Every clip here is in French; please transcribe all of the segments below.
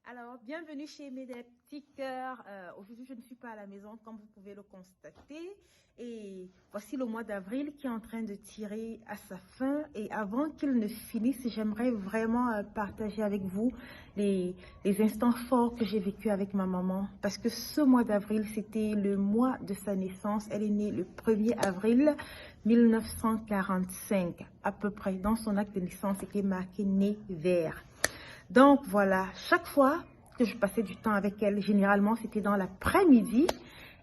Alors, bienvenue chez mes des petits cœurs. Aujourd'hui, je ne suis pas à la maison, comme vous pouvez le constater. Et voici le mois d'avril qui est en train de tirer à sa fin. Et avant qu'il ne finisse, j'aimerais vraiment partager avec vous les instants forts que j'ai vécu avec ma maman. Parce que ce mois d'avril, c'était le mois de sa naissance. Elle est née le 1er avril 1945, à peu près. Dans son acte de naissance, c'était marqué né vert. Donc voilà, chaque fois que je passais du temps avec elle, généralement c'était dans l'après-midi,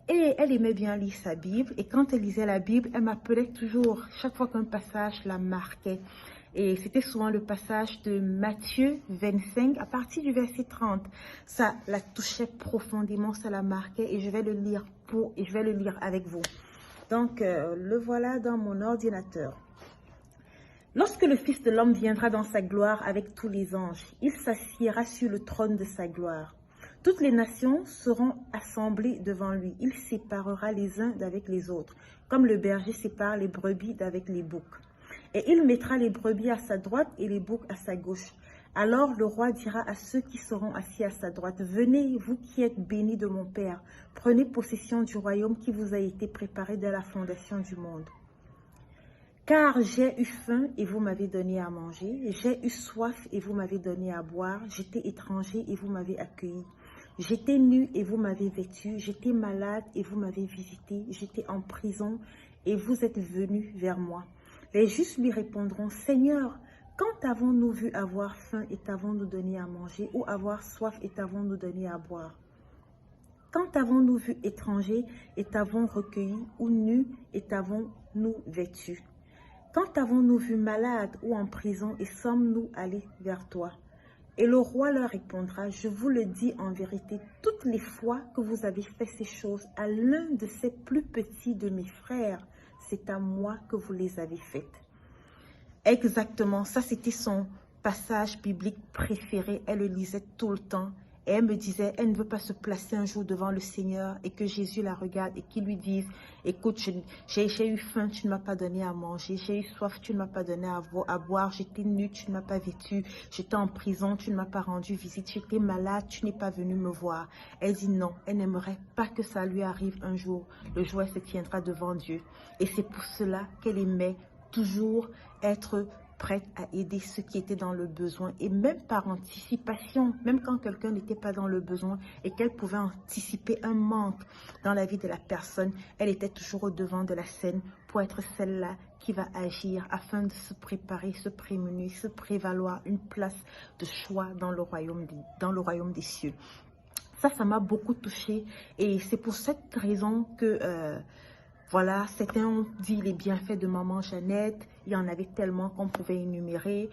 et elle aimait bien lire sa Bible. Et quand elle lisait la Bible, elle m'appelait toujours, chaque fois qu'un passage la marquait. Et c'était souvent le passage de Matthieu 25, à partir du verset 30. Ça la touchait profondément, ça la marquait, et je vais le lire avec vous. Donc le voilà dans mon ordinateur. Lorsque le Fils de l'homme viendra dans sa gloire avec tous les anges, il s'assiera sur le trône de sa gloire. Toutes les nations seront assemblées devant lui. Il séparera les uns d'avec les autres, comme le berger sépare les brebis d'avec les boucs. Et il mettra les brebis à sa droite et les boucs à sa gauche. Alors le roi dira à ceux qui seront assis à sa droite, « Venez, vous qui êtes bénis de mon Père, prenez possession du royaume qui vous a été préparé dès la fondation du monde. Car j'ai eu faim et vous m'avez donné à manger, j'ai eu soif et vous m'avez donné à boire, j'étais étranger et vous m'avez accueilli, j'étais nu et vous m'avez vêtu, j'étais malade et vous m'avez visité, j'étais en prison et vous êtes venus vers moi. » Les justes lui répondront, « Seigneur, quand avons-nous vu avoir faim et t'avons-nous donné à manger, ou avoir soif et t'avons-nous donné à boire? Quand avons-nous vu étranger et t'avons recueilli, ou nu et t'avons-nous vêtu? Quand avons-nous vu malade ou en prison et sommes-nous allés vers toi? » Et le roi leur répondra, « Je vous le dis en vérité, toutes les fois que vous avez fait ces choses à l'un de ces plus petits de mes frères, c'est à moi que vous les avez faites. » Exactement, ça c'était son passage biblique préféré. Elle le lisait tout le temps. Et elle me disait, elle ne veut pas se placer un jour devant le Seigneur et que Jésus la regarde et qu'il lui dise, « Écoute, j'ai eu faim, tu ne m'as pas donné à manger. J'ai eu soif, tu ne m'as pas donné à boire. J'étais nue, tu ne m'as pas vêtue. J'étais en prison, tu ne m'as pas rendu visite. J'étais malade, tu n'es pas venu me voir. » Elle dit non, elle n'aimerait pas que ça lui arrive un jour. Le jour où elle se tiendra devant Dieu. Et c'est pour cela qu'elle aimait toujours être prête à aider ceux qui étaient dans le besoin, et même par anticipation, même quand quelqu'un n'était pas dans le besoin et qu'elle pouvait anticiper un manque dans la vie de la personne, elle était toujours au devant de la scène pour être celle-là qui va agir afin de se préparer, se prémunir, se prévaloir une place de choix dans le royaume des cieux. Ça m'a beaucoup touchée, et c'est pour cette raison que voilà, certains ont dit les bienfaits de maman Jeannette. Il y en avait tellement qu'on pouvait énumérer.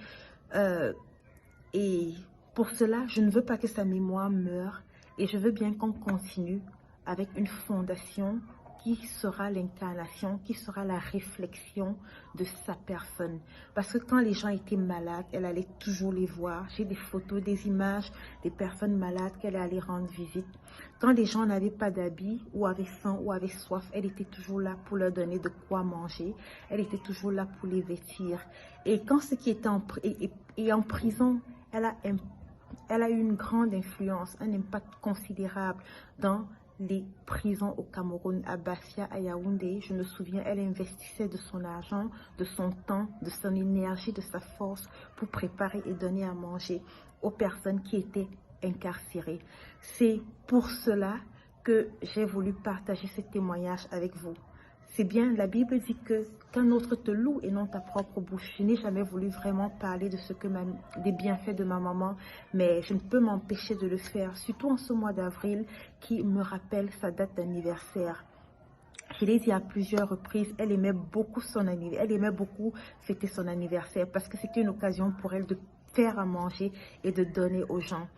Et pour cela, je ne veux pas que sa mémoire meure. Et je veux bien qu'on continue avec une fondation qui sera l'incarnation, qui sera la réflexion de sa personne. Parce que quand les gens étaient malades, elle allait toujours les voir. J'ai des photos, des images des personnes malades qu'elle allait rendre visite. Quand les gens n'avaient pas d'habits, ou avaient faim, ou avaient soif, elle était toujours là pour leur donner de quoi manger. Elle était toujours là pour les vêtir. Et quand ceux qui étaient en prison, elle a eu une grande influence, un impact considérable dans les prisons au Cameroun, à Bafia, à Yaoundé. Je me souviens, elle investissait de son argent, de son temps, de son énergie, de sa force pour préparer et donner à manger aux personnes qui étaient incarcérées. C'est pour cela que j'ai voulu partager ce témoignage avec vous. C'est bien, la Bible dit que qu'un autre te loue et non ta propre bouche. Je n'ai jamais voulu vraiment parler de des bienfaits de ma maman, mais je ne peux m'empêcher de le faire, surtout en ce mois d'avril qui me rappelle sa date d'anniversaire. Je l'ai dit à plusieurs reprises, elle aimait beaucoup fêter son anniversaire parce que c'était une occasion pour elle de faire à manger et de donner aux gens.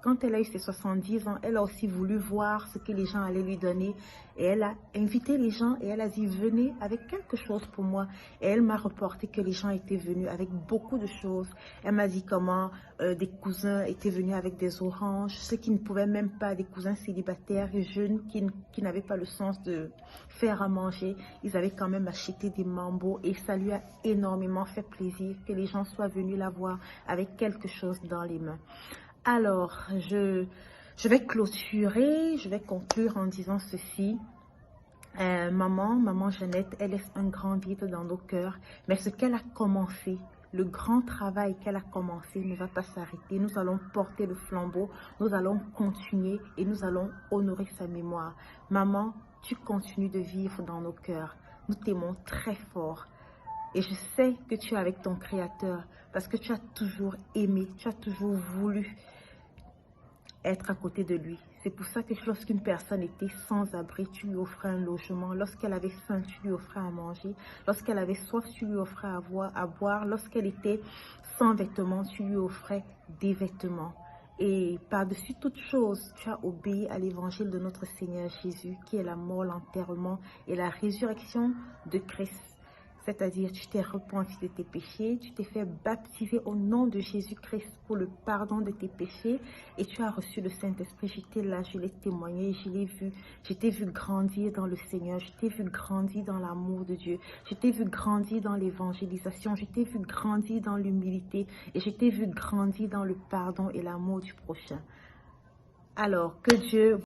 quand elle a eu ses 70 ans, elle a aussi voulu voir ce que les gens allaient lui donner. Et elle a invité les gens et elle a dit, venez avec quelque chose pour moi. Et elle m'a reporté que les gens étaient venus avec beaucoup de choses. Elle m'a dit comment des cousins étaient venus avec des oranges, ceux qui ne pouvaient même pas, des cousins célibataires et jeunes qui n'avaient pas le sens de faire à manger. Ils avaient quand même acheté des mambo et ça lui a énormément fait plaisir que les gens soient venus la voir avec quelque chose dans les mains. Alors, je vais clôturer, je vais conclure en disant ceci. Maman Jeannette, elle laisse un grand vide dans nos cœurs, mais ce qu'elle a commencé, le grand travail qu'elle a commencé ne va pas s'arrêter. Nous allons porter le flambeau, nous allons continuer et nous allons honorer sa mémoire. Maman, tu continues de vivre dans nos cœurs. Nous t'aimons très fort. Et je sais que tu es avec ton Créateur parce que tu as toujours aimé, tu as toujours voulu être à côté de lui. C'est pour ça que lorsqu'une personne était sans abri, tu lui offrais un logement. Lorsqu'elle avait faim, tu lui offrais à manger. Lorsqu'elle avait soif, tu lui offrais à boire. Lorsqu'elle était sans vêtements, tu lui offrais des vêtements. Et par-dessus toute chose, tu as obéi à l'évangile de notre Seigneur Jésus, qui est la mort, l'enterrement et la résurrection de Christ. C'est-à-dire, tu t'es repenti de tes péchés, tu t'es fait baptiser au nom de Jésus-Christ pour le pardon de tes péchés et tu as reçu le Saint-Esprit. J'étais là, je l'ai témoigné, je l'ai vu. Je t'ai vu grandir dans le Seigneur, je t'ai vu grandir dans l'amour de Dieu, je t'ai vu grandir dans l'évangélisation, je t'ai vu grandir dans l'humilité et je t'ai vu grandir dans le pardon et l'amour du prochain. Alors, que Dieu